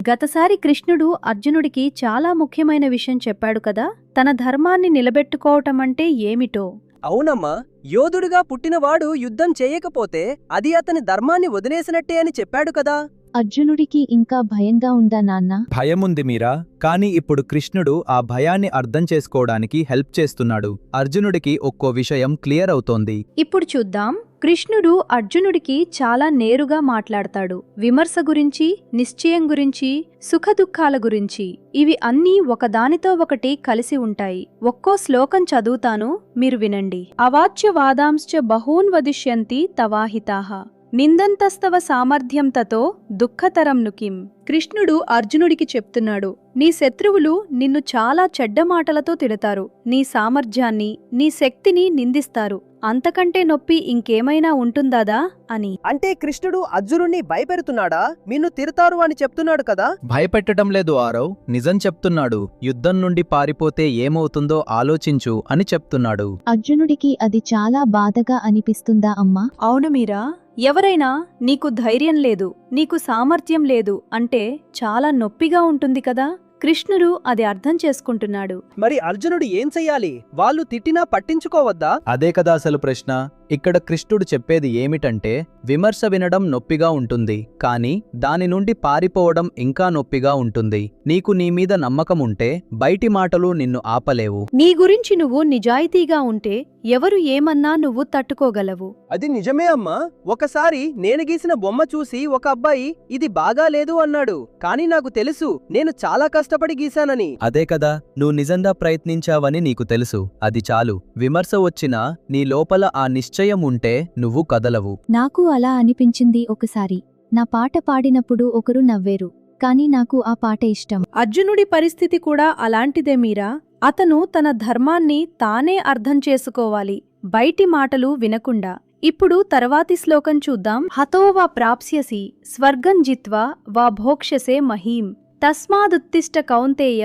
గతసారి కృష్ణుడు అర్జునుడికి చాలా ముఖ్యమైన విషయం చెప్పాడు కదా, తన ధర్మాన్ని నిలబెట్టుకోవటమంటే ఏమిటో. అవునమ్మా, యోధుడిగా పుట్టినవాడు యుద్ధం చేయకపోతే అది అతని ధర్మాన్ని వదిలేసినట్టే అని చెప్పాడు కదా. అర్జునుడికి ఇంకా భయంగా ఉందా నాన్న? భయముంది మీరా, కాని ఇప్పుడు కృష్ణుడు ఆ భయాన్ని అర్థం చేసుకోవడానికి హెల్ప్ చేస్తున్నాడు. అర్జునుడికి ఒక్కో విషయం క్లియర్ అవుతోంది. ఇప్పుడు చూద్దాం. కృష్ణుడు అర్జునుడికి చాలా నేరుగా మాట్లాడతాడు. విమర్శ గురించి, నిశ్చయం గురించి, సుఖదుఖాల గురించి. ఇవి అన్నీ ఒకదానితో ఒకటి కలిసి ఉంటాయి. ఒక్కో శ్లోకం చదువుతాను, మీరు వినండి. అవాచ్య వాదాంశ్చ బహూన్ వదిష్యంతి తవాహితాః నిందంతస్తవ సామర్థ్యం తతో దుఃఖతరం నుకిం. కృష్ణుడు అర్జునుడికి చెప్తున్నాడు, నీ శత్రువులు నిన్ను చాలా చెడ్డ మాటలతో తిడతారు, నీ సామర్థ్యాన్ని, నీ శక్తిని నిందిస్తారు. అంతకంటే నొప్పి ఇంకేమైనా ఉంటుందాదా అని. అంటే కృష్ణుడు అర్జునుడిని భయపెడుతున్నాడా? నిన్ను తిడతారు అని చెప్తున్నాడు కదా. భయపెట్టడం లేదు ఆరవ్, నిజం చెప్తున్నాడు. యుద్ధం నుండి పారిపోతే ఏమవుతుందో ఆలోచించు అని చెప్తున్నాడు. అర్జునుడికి అది చాలా బాధగా అనిపిస్తుందా అమ్మా? అవును మీరా, ఎవరైనా నీకు ధైర్యం లేదు, నీకు సామర్థ్యం లేదు అంటే చాలా నొప్పిగా ఉంటుంది కదా. కృష్ణుడు అది అర్థం చేసుకుంటున్నాడు. మరి అర్జునుడు ఏం చెయ్యాలి? వాళ్ళు తిట్టినా పట్టించుకోవద్దా? అదే కదా అసలు ప్రశ్న. ఇక్కడ కృష్ణుడు చెప్పేది ఏమిటంటే, విమర్శ వినడం నొప్పిగా ఉంటుంది, కాని దాని నుండి పారిపోవడం ఇంకా నొప్పిగా ఉంటుంది. నీకు నీ మీద నమ్మకం ఉంటే బయటి మాటలు నిన్ను ఆపలేవు. నీ గురించి నువ్వు నిజాయితీగా ఉంటే ఎవరు ఏమన్నా నువ్వు తట్టుకోగలవు. అది నిజమే అమ్మా. ఒకసారి నేను గీసిన బొమ్మ చూసి ఒక అబ్బాయి ఇది బాగా లేదు అన్నాడు, కాని నాకు తెలుసు నేను చాలా కష్టపడి గీశానని. అదే కదా, నువ్వు నిజంగా ప్రయత్నించావని నీకు తెలుసు, అది చాలు. విమర్శ వచ్చినా నీ లోపల ఆ నిశ్చయం ఉంటే నువ్వు కదలవు. నాకు అలా అనిపించింది ఒకసారి. నా పాట పాడినప్పుడు ఒకరు నవ్వేరు, కాని నాకు ఆ పాట ఇష్టం. అర్జునుడి పరిస్థితి కూడా అలాంటిదే మీరా. అతను తన ధర్మాన్ని తానే అర్థం చేసుకోవాలి, బయటి మాటలు వినకుండా. ఇప్పుడు తర్వాతి శ్లోకం చూద్దాం. హతో వా ప్రాప్స్యసి స్వర్గం జిత్వా వా భోక్ష్యసే మహీం తస్మాదుత్తిష్ట కౌంతేయ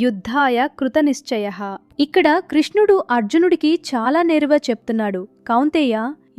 యుద్ధాయ కృతనిశ్చయః. ఇక్కడ కృష్ణుడు అర్జునుడికి చాలా నేరుగా చెప్తున్నాడు, కౌంతేయ,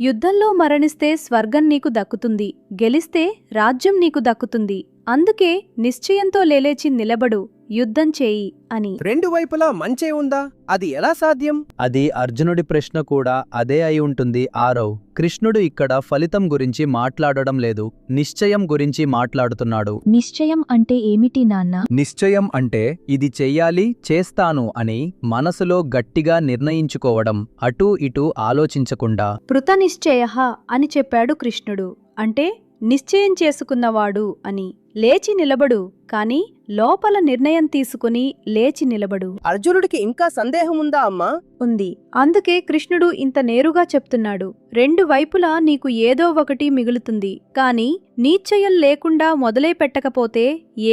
యుద్ధంలో మరణిస్తే స్వర్గం నీకు దక్కుతుంది, గెలిస్తే రాజ్యం నీకు దక్కుతుంది. అందుకే నిశ్చయంతో లేలేచి నిలబడు, యుద్ధం చేయి అని. రెండు వైపులా మంచే ఉందా? అది ఎలా సాధ్యం? అది అర్జునుడి ప్రశ్న కూడా అదే అయి ఉంటుంది ఆరవ్. కృష్ణుడు ఇక్కడ ఫలితం గురించి మాట్లాడడం లేదు, నిశ్చయం గురించి మాట్లాడుతున్నాడు. నిశ్చయం అంటే ఏమిటి నాన్న? నిశ్చయం అంటే ఇది చెయ్యాలి, చేస్తాను అని మనసులో గట్టిగా నిర్ణయించుకోవడం, అటూ ఇటూ ఆలోచించకుండా. కృతనిశ్చయః అని చెప్పాడు కృష్ణుడు. అంటే నిశ్చయం చేసుకున్నవాడు అని. లేచి నిలబడు, కాని లోపల నిర్ణయం తీసుకుని లేచి నిలబడు. అర్జునుడికి ఇంకా సందేహం ఉందా అమ్మా? ఉంది. అందుకే కృష్ణుడు ఇంత నేరుగా చెప్తున్నాడు, రెండు వైపులా నీకు ఏదో ఒకటి మిగులుతుంది, కాని నిశ్చయం లేకుండా మొదలే పెట్టకపోతే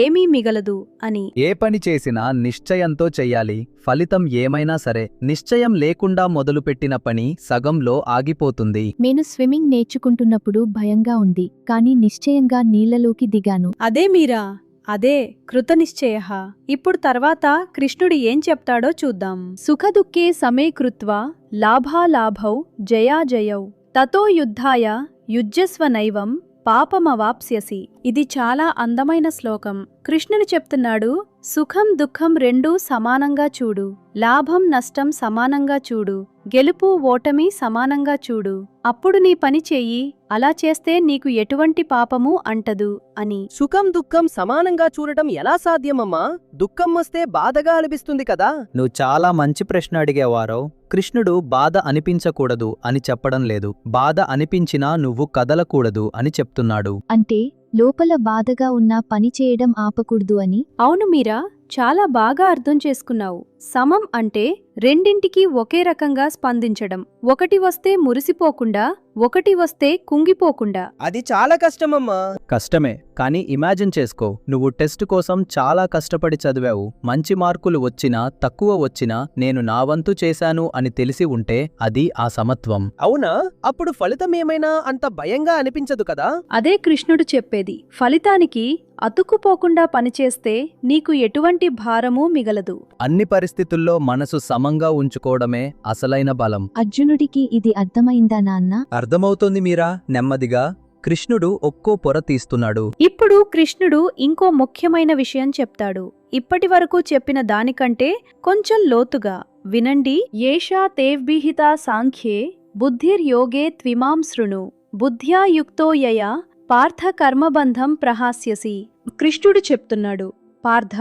ఏమీ మిగలదు అని. ఏ పని చేసినా నిశ్చయంతో చెయ్యాలి, ఫలితం ఏమైనా సరే. నిశ్చయం లేకుండా మొదలుపెట్టిన పని సగంలో ఆగిపోతుంది. నేను స్విమ్మింగ్ నేర్చుకుంటున్నప్పుడు భయంగా ఉంది, కాని నిశ్చయంగా నీళ్లలోకి దిగాను. అదే మీరా, అదే కృతనిశ్చయః. ఇప్పుడు తర్వాత కృష్ణుడు ఏం చెప్తాడో చూద్దాం. సుఖదుఃఖే సమే కృత్వా లాభాలాభౌ జయాజయౌ తతో యుద్ధాయ యుజ్యస్వ నైవం పాపమవాప్స్యసి. ఇది చాలా అందమైన శ్లోకం. కృష్ణుడు చెప్తున్నాడు, సుఖం దుఃఖం రెండూ సమానంగా చూడు, లాభం నష్టం సమానంగా చూడు, గెలుపు ఓటమి సమానంగా చూడు, అప్పుడు నీ పని చెయ్యి. అలా చేస్తే నీకు ఎటువంటి పాపము అంటదు అని. సుఖం దుఃఖం సమానంగా చూడటం ఎలా సాధ్యమమ్మా? దుఃఖం వస్తే బాధగా అనిపిస్తుంది కదా. నువ్వు చాలా మంచి ప్రశ్న అడిగేవారో. కృష్ణుడు బాధ అనిపించకూడదు అని చెప్పడం లేదు, బాధ అనిపించినా నువ్వు కదలకూడదు అని చెప్తున్నాడు. అంటే లోపల బాధగా ఉన్నా పని చేయడం ఆపకూడదు అని. అవును మీరా, చాలా బాగా అర్థం చేసుకున్నావు. సమం అంటే రెండింటికి ఒకే రకంగా స్పందించడం. ఒకటి వస్తే మురిసిపోకుండా, ఒకటి వస్తే కుంగిపోకుండా. అది చాలా కష్టమమ్మా. కష్టమే, కానీ ఇమాజిన్ చేసుకో, నువ్వు టెస్ట్ కోసం చాలా కష్టపడి చదివావు, మంచి మార్కులు వచ్చినా తక్కువ వచ్చినా నేను నా వంతు చేశాను అని తెలిసి ఉంటే అది ఆ సమత్వం. అవునా? అప్పుడు ఫలితం ఏమైనా అంత భయంగా అనిపించదు కదా. అదే కృష్ణుడు చెప్పేది. ఫలితానికి అతుక్కుపోకుండా పనిచేస్తే నీకు ఎటువంటి భారమూ మిగలదు. అన్ని పరిస్థితులు పరిస్థితుల్లో మనసు సమంగా ఉంచుకోవడమే అసలైన బలం. అర్జునుడికి ఇది అర్థమైందా నాన్నా? అర్థమవుతోంది మీరా. నెమ్మదిగా కృష్ణుడు ఒక్కో పొర తీస్తున్నాడు. ఇప్పుడు కృష్ణుడు ఇంకో ముఖ్యమైన విషయం చెప్తాడు. ఇప్పటివరకు చెప్పిన దానికంటే కొంచెం లోతుగా వినండి. ఏషా తేవ్భిహితా సాంఖ్యే బుద్ధిర్యోగే త్విమాం శృణు బుద్ధ్యా యుక్తో యయా పార్థ కర్మబంధం ప్రహాస్యసి. కృష్ణుడు చెప్తున్నాడు, పార్థ,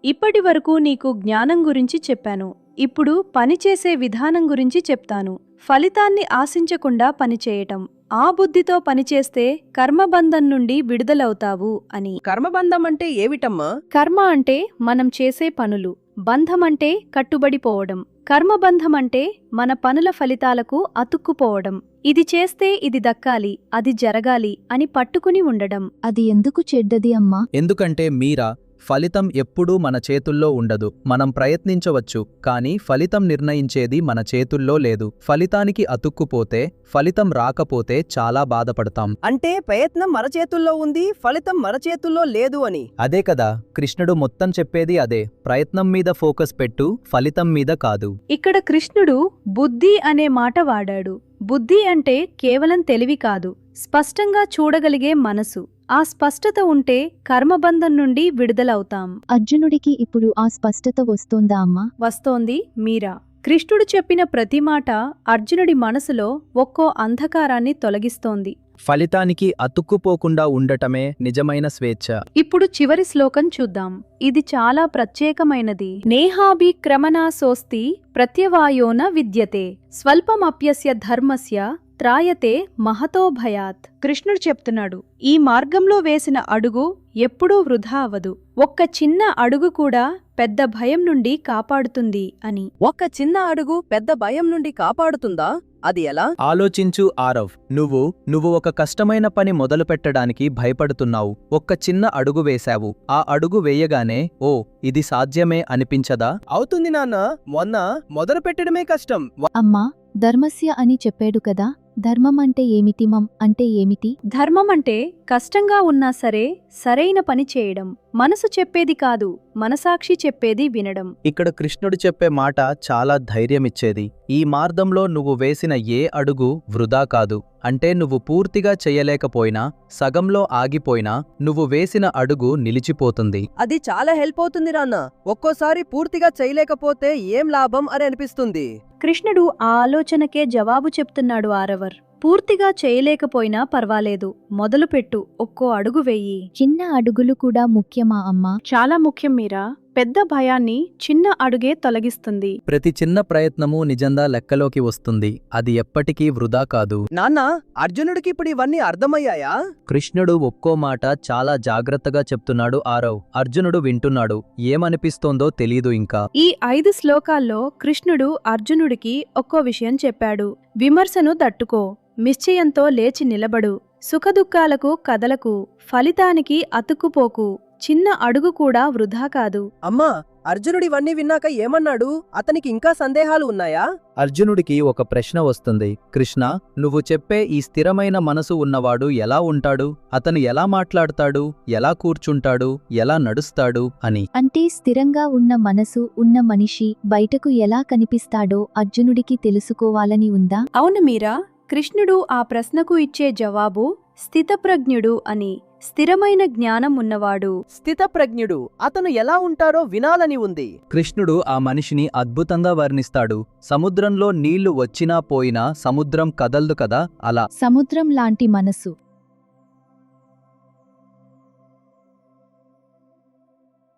ఇప్పటివరకు నీకు జ్ఞానం గురించి చెప్పాను. ఇప్పుడు పనిచేసే విధానం గురించి చెప్తాను. ఫలితాన్ని ఆశించకుండా పనిచేయటం, ఆ బుద్ధితో పనిచేస్తే కర్మబంధం నుండి విడుదలవుతావు అని. కర్మబంధం అంటే ఏమిటమ్మా? కర్మ అంటే మనం చేసే పనులు, బంధం అంటే కట్టుబడిపోవడం. కర్మబంధం అంటే మన పనుల ఫలితాలకు అతుక్కుపోవడం. ఇది చేస్తే ఇది దక్కాలి, అది జరగాలి అని పట్టుకుని ఉండడం. అది ఎందుకు చెడ్డది అమ్మా? ఎందుకంటే మీరా, ఫలితం ఎప్పుడూ మన చేతుల్లో ఉండదు. మనం ప్రయత్నించవచ్చు, కానీ ఫలితం నిర్ణయించేది మన చేతుల్లో లేదు. ఫలితానికి అతుక్కుపోతే, ఫలితం రాకపోతే చాలా బాధపడతాం. అంటే ప్రయత్నం మన చేతుల్లో ఉంది, ఫలితం మన చేతుల్లో లేదు అని. అదే కదా కృష్ణుడు మొత్తం చెప్పేది అదే. ప్రయత్నం మీద ఫోకస్ పెట్టు, ఫలితం మీద కాదు. ఇక్కడ కృష్ణుడు బుద్ధి అనే మాట వాడాడు. బుద్ధి అంటే కేవలం తెలివి కాదు, స్పష్టంగా చూడగలిగే మనసు. ఆ స్పష్టత ఉంటే కర్మబంధం నుండి విడుదలవుతాం. అర్జునుడికి ఇప్పుడు ఆ స్పష్టత వస్తోందా అమ్మా? వస్తోంది మీరా. కృష్ణుడు చెప్పిన ప్రతి మాట అర్జునుడి మనసులో ఒక్కో అంధకారాన్ని తొలగిస్తోంది. ఫలితానికి అతుక్కుపోకుండా ఉండటమే నిజమైన స్వేచ్ఛ. ఇప్పుడు చివరి శ్లోకం చూద్దాం. ఇది చాలా ప్రత్యేకమైనది. నేహాభిక్రమణా సోస్తి ప్రత్యవాయోన విద్యతే స్వల్పమప్యస్య ధర్మస్య త్రాయతే మహతో భయాత్. కృష్ణుడు చెప్తున్నాడు, ఈ మార్గంలో వేసిన అడుగు ఎప్పుడూ వృధా అవదు. ఒక్క చిన్న అడుగు కూడా పెద్ద భయం నుండి కాపాడుతుంది అని. ఒక్క చిన్న అడుగు పెద్ద భయం నుండి కాపాడుతుందా? అది ఎలా? ఆలోచించు ఆరవ్. నువ్వు ఒక కష్టమైన పని మొదలుపెట్టడానికి భయపడుతున్నావు. ఒక్క చిన్న అడుగు వేశావు. ఆ అడుగు వేయగానే ఓ, ఇది సాధ్యమే అనిపించదా? అవుతుంది నాన్న. మొన్న మొదలు పెట్టడమే కష్టం. అమ్మా, ధర్మస్య అని చెప్పాడు కదా, ధర్మం అంటే ఏమిటి? మం అంటే ఏమిటి? ధర్మం అంటే కష్టంగా ఉన్నా సరే సరైన పని చేయడం. మనసు చెప్పేది కాదు, మనసాక్షి చెప్పేది వినడం. ఇక్కడ కృష్ణుడు చెప్పే మాట చాలా ధైర్యమిచ్చేది. ఈ మార్గంలో నువ్వు వేసిన ఏ అడుగు వృధా కాదు. అంటే నువ్వు పూర్తిగా చెయ్యలేకపోయినా, సగంలో ఆగిపోయినా నువ్వు వేసిన అడుగు నిలిచిపోతుంది. అది చాలా హెల్ప్ అవుతుంది నాన్న. ఒక్కోసారి పూర్తిగా చేయలేకపోతే ఏం లాభం అని అనిపిస్తుంది. కృష్ణుడు ఆ ఆలోచనకే జవాబు చెప్తున్నాడు ఆరవర్. పూర్తిగా చేయలేకపోయినా పర్వాలేదు, మొదలుపెట్టు, ఒక్కో అడుగు వెయ్యి. చిన్న అడుగులు కూడా ముఖ్యమా అమ్మా? చాలా ముఖ్యం మీరా. పెద్ద భయాన్ని చిన్న అడుగే తొలగిస్తుంది. ప్రతి చిన్న ప్రయత్నము నిజంగా లెక్కలోకి వస్తుంది. అది ఎప్పటికీ వృధా కాదు. నాన్న, అర్జునుడికి ఇప్పుడు ఇవన్నీ అర్థమయ్యాయా? కృష్ణుడు ఒక్కో మాట చాలా జాగ్రత్తగా చెప్తున్నాడు ఆరవ్. అర్జునుడు వింటున్నాడు. ఏమనిపిస్తోందో తెలీదు ఇంకా. ఈ 5 శ్లోకాల్లో కృష్ణుడు అర్జునుడికి ఒక్కో విషయం చెప్పాడు. విమర్శను తట్టుకో, నిశ్చయంతో లేచి నిలబడు, సుఖదుఖాలకు కదలకు, ఫలితానికి అతుక్కుపోకు, చిన్న అడుగు కూడా వృధా కాదు. అమ్మా, అర్జునుడివన్నీ విన్నాక ఏమన్నాడు? అతనికి ఇంకా సందేహాలు ఉన్నాయా? అర్జునుడికి ఒక ప్రశ్న వస్తుంది. కృష్ణ, నువ్వు చెప్పే ఈ స్థిరమైన మనసు ఉన్నవాడు ఎలా ఉంటాడు? అతను ఎలా మాట్లాడతాడు? ఎలా కూర్చుంటాడు? ఎలా నడుస్తాడు అని. అంటే స్థిరంగా ఉన్న మనసు ఉన్న మనిషి బయటకు ఎలా కనిపిస్తాడో అర్జునుడికి తెలుసుకోవాలని ఉందా? అవును మీరా. కృష్ణుడు ఆ ప్రశ్నకు ఇచ్చే జవాబు స్థితప్రజ్ఞుడు అని. స్థిరమైన జ్ఞానం ఉన్నవాడు. స్థితప్రజ్ఞుడు. అతను ఎలా ఉంటారో వినాలని ఉంది. కృష్ణుడు ఆ మనిషిని అద్భుతంగా వర్ణిస్తాడు. సముద్రంలో నీళ్లు వచ్చినా పోయినా సముద్రం కదల్దు కదా, అలా. సముద్రం లాంటి మనసు.